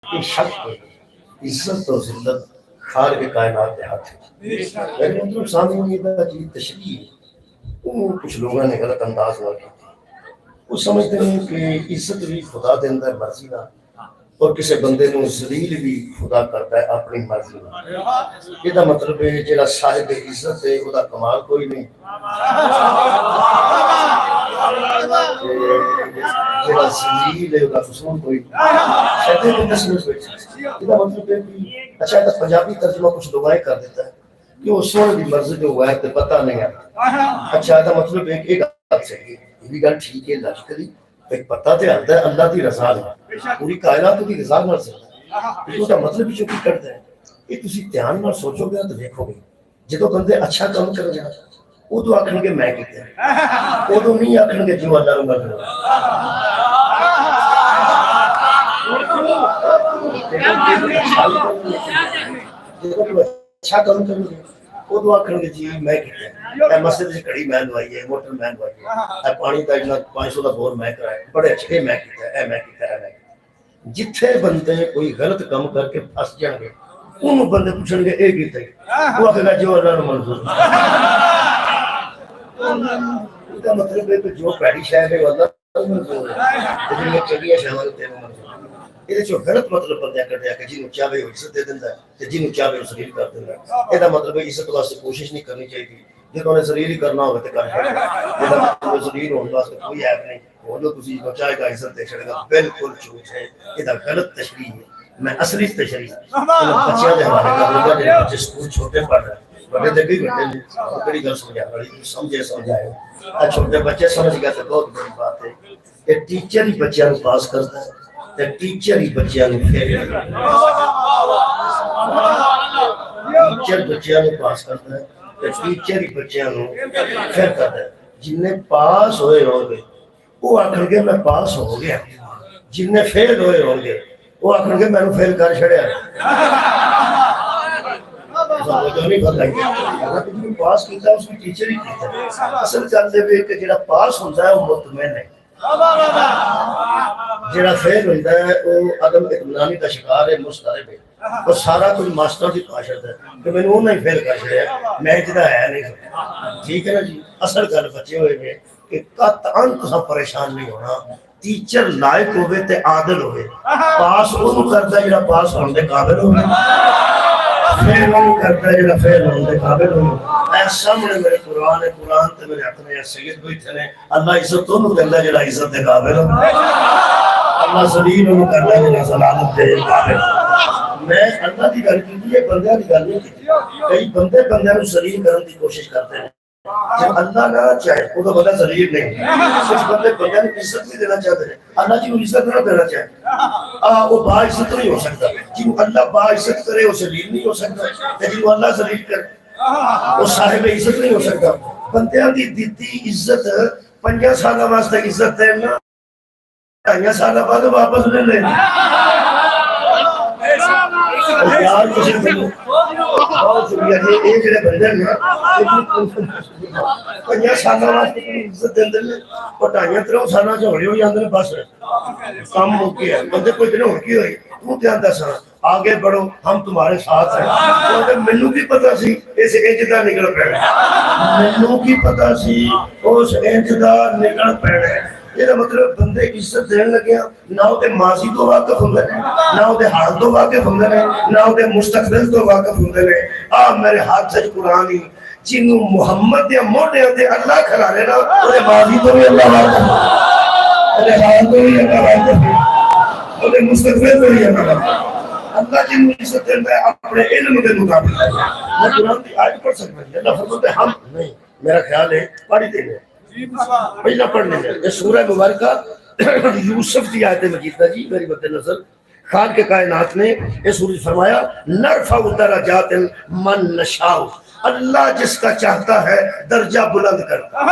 ये शक इज्जत तो जिल्लत खाल के कायनात के हाथ है। मतलब सामने की तशरीह वो कुछ लोगों ने गलत अंदाज में की थी। वो समझते हैं कि इज्जत भी खुदा के अंदर मर्जी ना और किसी बंदे को जलील भी खुदा करता है अपनी मर्जी में। इसका मतलब है जो साहिब इज्जत है उसका कमाल कोई नहीं, जो जलील है उसका कसूर कोई नहीं। इसका मतलब है कि अच्छा तो पंजाबी तर्जुमा कुछ लोग कर देता है कि वो सोने की मर्जी जो हुआ है तो पता नहीं आता। अच्छा तो मतलब एक बात सही ये भी गल ठीक है लश्करी एक पता तो आता है अल्लाह की रजा है पूरी कायनात की रजा मिल सकता है उसका मतलब भी चुकी करते हैं। ये तुम ध्यान में सोचोगे तो देखोगे जो बंदे अच्छा काम कर उदो आखणगे मैं किया उदो नहीं आखणगे जो अल्लाह को मर अच्छा काम करोगे उदो आखणगे जी मैं किया मस्जिद से घड़ी मैं लवाई है मोटर मैं लवाई है पानी का इतना 500 का बोर मैं कराया बड़े अच्छे मैं किया मैं किया जिथे बंदे कोई गलत काम करके फस जाएंगे उन्होंने बंदे पूछेंगे ये किया वो आखेगा जो अल्लाह को मंजूर। इसका मतलब है कि जो पहली शायद है अल्लाह को मंजूर है लेकिन चलिए शामिल तेरे मंजूर ये जो गलत मतलब बंदा कर दिया कि जिन्हों चाहे वो इज्जत दे देता है जिन्हों चाहे वो जलील कर देता है। इसका मतलब है इज्जत वास्ते कोशिश नहीं करनी चाहिए जिन्होंने जलील ही करना हो तो कर जलील होने वास्ते कोई ऐप नहीं वो जो तुसी जो चाहेगा इज्जत दे छड़ेगा बिल्कुल झूठ है। इसका गलत तशरीह है। मैं असली तशरीह बच्चों के हवाले करूंगा जो बच्चे स्कूल छोटे पढ़ रहे हैं बड़े देखी बड़े बड़ी गल समझा रही समझे समझाए छोटे बच्चे समझ गए तो बहुत बड़ी बात है कि टीचर ही बच्चों को पास करता है तो टीचर ही बच्चों को फेल टीचर बच्चों को पास करता है तो टीचर ही बच्चों को फेल करता है। जिन्हें पास होए होंगे वो आखिर मैं पास हो गया जिन्हें फेल होए होंगे वो आखिर मैंने फेल कर छड़िया नहीं पता पास किया उसकी टीचर ही किया असल गल कि जो पास होता है वो मुतमैन है जो फेल होता है वो अदम इत्मीनानी का शिकार है मुस्तरब है और सारा कुछ मास्टर की काशत है कि मैंने उन्हें फेल कर छड़िया मैं जिदा है नहीं ठीक है ना जी। असल गल बचे हुए ने कि कत अंत सा परेशान नहीं होना टीचर लायक होवे ते आदल होवे पास ओनू करदा जेड़ा पास होने दे काबिल होवे फेल ओनू करदा जेड़ा फेल होने दे काबिल होवे। ऐ सामने मेरे कुरान है कुरान ते मेरे हाथ में सैयद बैठे ने अल्लाह इज्जत ओनू करदा जेड़ा इज्जत दे काबिल होवे अल्लाह जलील ओनू करदा जेड़ा जलालत दे काबिल। मैं अल्लाह की गल की है बंदे की गल नहीं की कई बंदे बंदे नु जलील करने की कोशिश करते हैं जब अल्लाह ना चाहे वो तो बंदा जलील नहीं कुछ बंदे बंदे को इज्जत भी देना चाहते हैं अल्लाह जी को इज्जत ना देना चाहे वो बा इज्जत नहीं हो सकता जिनको अल्लाह बा इज्जत करे वो जलील नहीं हो सकता जिनको अल्लाह जलील करे वो साहिब इज्जत नहीं हो सकता। बंदियां की दी इज्जत 5 साल वास्ते इज्जत देना 2 साल बाद वापस ले लेना यार बहुत शुक्रिया जी ये जो बंदे ने 5 साल वास्ते इज्जत देंदे ने और 2.5 साल हौली हो जाते हैं बस काम मुक्के है बंदे कोई दिन होगी हुई तू ध्यान दस आगे बढ़ो हम तुम्हारे साथ हैं तो मैनू की पता सी इस इंच का निकल पैना मैनू की पता सी उस इंच का निकल पैना ये मतलब बंदे इज्जत देने लगे ना वो माजी तो वाकिफ होंगे ना वो हाल तो वाकिफ होंगे ना वो मुस्तकबिल तो वाकिफ होंगे आ मेरे हाथ से कुरान ही जिन्हों मुहम्मद या मोढ़े ते अल्लाह खड़ा लेना ओदे माजी तो भी अल्लाह वाकिफ ओदे हाल तो भी अल्लाह वाकिफ ओदे मुस्तकबिल तो भी अल्लाह वाकिफ अल्लाह जिन्हों इज्जत देता है अपने इल्म के मुताबिक। मैं कुरान की आयत पढ़ सकता हूं अल्लाह फरमाता है हम नहीं मेरा ख्याल है पढ़ ही देंगे पहला पढ़ने में सूरह मुबारका यूसुफ की आयत मजीदा जी मेरी मद्देनजर खान के कायनात ने ये सूरज फरमाया नरफअ दरजातिन मन नशाउ अल्लाह जिसका चाहता है दर्जा बुलंद करता है।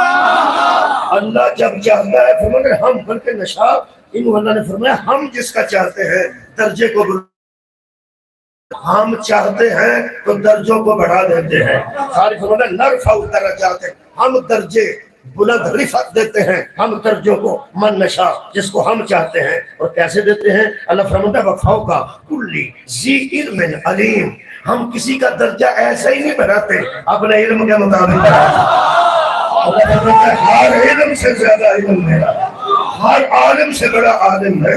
अल्लाह जब चाहता है फरमाते हम बल्कि नशा इन अल्लाह ने फरमाया हम जिसका चाहते हैं दर्जे को हम चाहते हैं तो दर्जों को बढ़ा देते हैं। सारी फरमाते नरफअ दरजातिन हम दर्जे बुलंद रिफत देते हैं हम दर्जों को मन नशा जिसको हम चाहते हैं। और कैसे देते हैं? अल्लाह फरमाता है वफ़ाओ का कुल्ली जी इल्मिन अलीम, हम किसी का दर्जा ऐसा ही नहीं बढ़ाते, अपने इल्म के मुताबिक अल्लाह फरमाता है हर इल्म से ज्यादा इल्म मेरा, हर आलिम से बड़ा आलिम है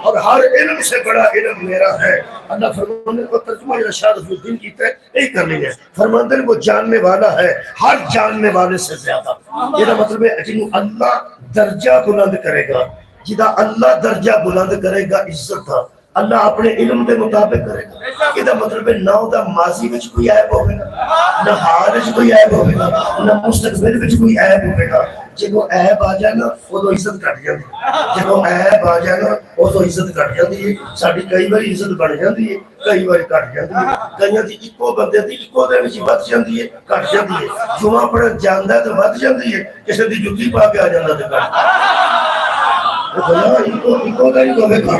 और हर इल्म से बड़ा इल्म मेरा है। अल्लाह फरमाने को तर्जुमा इरशाद हुद्दीन की यही कर ली है, फरमाते हैं वो जानने वाला है हर जानने वाले से ज्यादा। ये मतलब है जिन्हों अल्लाह दर्जा बुलंद करेगा, जिदा अल्लाह दर्जा बुलंद करेगा इज्जत का, अल्लाह अपने इल्म के मुताबिक करेगा। इसका मतलब है ना उदा माजी विच कोई ऐब होवेगा, ना हाल विच कोई ऐब होवेगा, ना मुस्तकबिल विच कोई ऐब होवेगा। जो ऐब आ जाए ना उदो इज्जत घट जाती है, जो ऐब आ जाए ना उदो इज्जत घट जाती है। साडी कई बार इज्जत बढ़ जाती है, कई बार घट जाती है, कईयां दी इक्को बंदे दी इक्को दिन विच वध जाती है, घट जाती है। जुमा पढ़न जांदा है तो वध जाती है, किसी दी जुत्ती पा के आ जांदा ते घट भला इक्को दिन को वेखो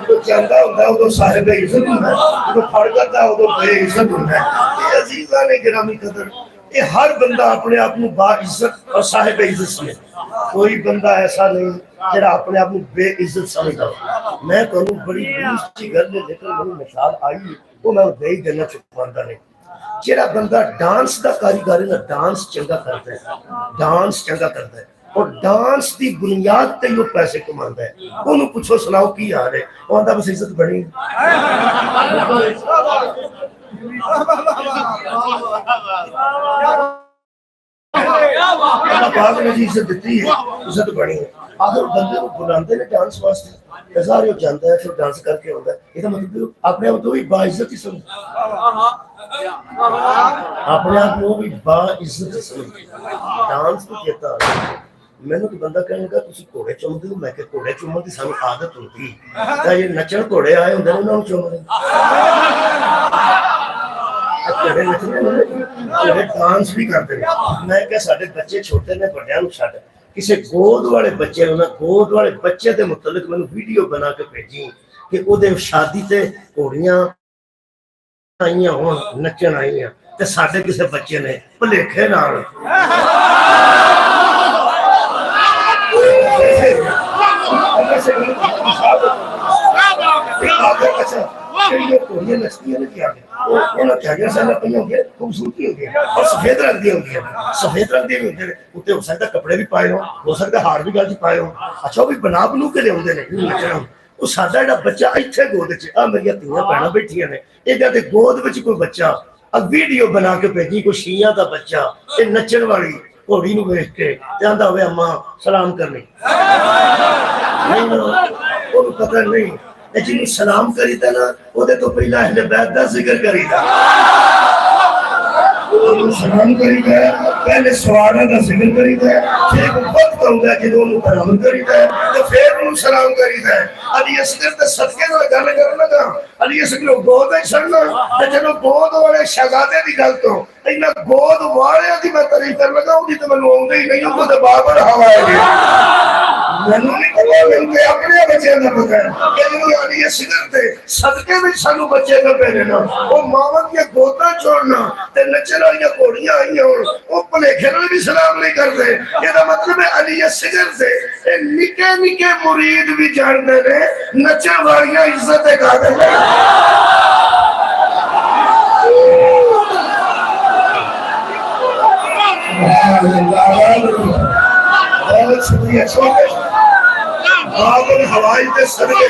जो जांदा हुंदा उदो साहिब इज्जत हुंदा है, जो फड़ करदा उदो बेइज्जत हुंदा है। ये अजीज़ां ने गिरामी कदर, ये हर बंदा अपने आप को बा इज्जत और साहिब इज्जत समझे। कोई बंदा ऐसा नहीं जेड़ा अपने आप को बेइज्जत समझदा। मैं कहूं बड़ी दूसरी गल है, लेकिन मेरी मिसाल आई वो मैं दे ही देना चुकांदा नहीं। जेड़ा बंदा डांस का कारीगर है ना, डांस चंगा करता है, डांस चंगा करता है और डांस की बुनियाद ते वो पैसे कमाता है। उन्होंने पूछो सुनाओ की हाल है, वो आंदा बस इज्जत बनी। बाग ने जी इज्जत दी है, इज्जत बनी है। अगर बंदे को बुलाते हैं डांस वास्ते, सारे जाता है फिर डांस करके होता है, इसका मतलब अपने आप तो भी बाइज्जत ही समझ, अपने आप को भी बाइज्जत समझ। डांस को कहता मैंने तो बंदा कहने लगा तुसी घोड़े चुमदे हो, मैं कि घोड़े चुमन की सानू आदत होती है, ये नचन घोड़े आए होंगे उन्होंने चुमदे घोड़े नचने घोड़े डांस भी करते हैं। मैं क्या साडे बच्चे छोटे ने बड़ियां नूं छड्ड किसी गोद वाले बच्चे ने, गोद वाले बच्चे के मुतलक मैंने वीडियो बना के भेजी कि ओदे शादी ते घोड़ियां आईयां होण नचन आईयां ते साडे किसी बच्चे ने भुलेखे नाल खूबसूरती होगी और सफेद रंग दी होंगी, सफेद रंग दी भी होंगे उत्ते हो सकता कपड़े भी पाए हो सकता हार भी गल पाए हो। अच्छा वो भी बना बनू के लिया नचना। वो साडा जिहड़ा बच्चा इत्थे गोद च आ मेरिया धीआं भैणां बैठियां ने, इहदे ते गोद विच कोई बच्चा अब वीडियो बना के भेजी कोई शिया का बच्चा ये नचन वाली घोड़ी नूं वेख के आंदा होवे अम्मा सलाम करनी, नहीं पता नहीं जिन्हें सलाम करीदा ना वो तो पहला अहले बैत का जिक्र करीदा, सलाम करीदा पहले सवालों का जिक्र करीदा, फिर एक वक्त आउंदा जदों उन्हें बरामद करीदा तो फिर उन्हें सलाम करीदा। अली असगर ते सदके नाल गल करन लगा, अली असगर गोद ही सड़ना ते चलो गोद वाले शहजादे की गल तो इन्ना गोद वाले की मैं तारीफ कर लगा, उन्हें तो मैनूं आउंदा ही नहीं, वो तो बाबर हवा है। मैनूं नहीं पता, मैनूं ते अपने बच्चों का पता है कि जो अली असगर ते सदके में सानू बच्चे का भेजे ना वो मावां दी गोदा छोड़ना ते नचन वाली घोड़ियां आई होण वो भुलेखे नाल भी सलाम नहीं करते। इसका मतलब है अली असगर से निके निके मुरीद भी जानते ने नचन वाली इज्जत काबिल है। हवाई के सदके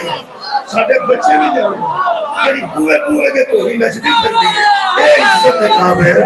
साडे बच्चे भी जाने बूहे बूहे के धोनी नचदी फिरदी है, ये इज्जत काबिल